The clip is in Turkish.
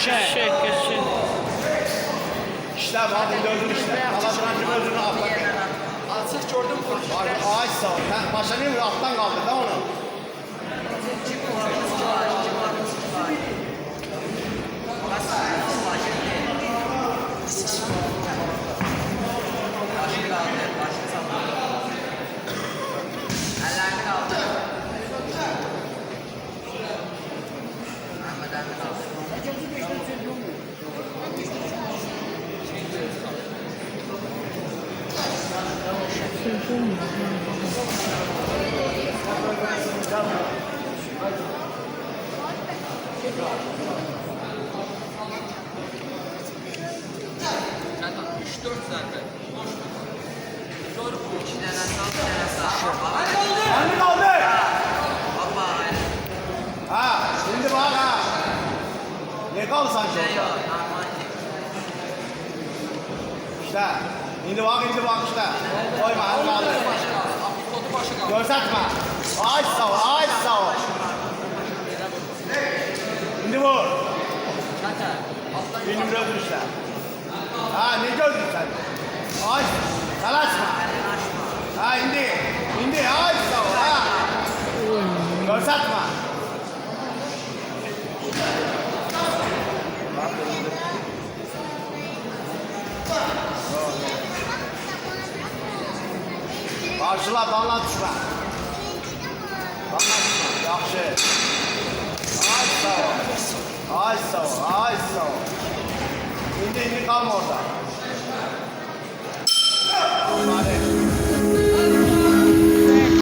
Geçecek. İşte var, dördün işte. Kaladırancı özünü atlar. Alçaq gördüm bu. Ay sağ ol. Başa ne mi? Alttan kaldı da onu. Hani kaldı? Ha, şimdi bak ha. Ne kaldı sanki orada? İşte. Şimdi bak işte. Koyma, hani kaldı. Görsetme. Ay sağ ol. Şimdi vur. Benim gördün işte. Ha, ne gördün sen? Ay, salaşma. Ha, indi. Ay sağ ol. Ha. Görsetme. Karşıla, bana düşme. Yaxşı. Ay sağ ol. İndi kalma orada.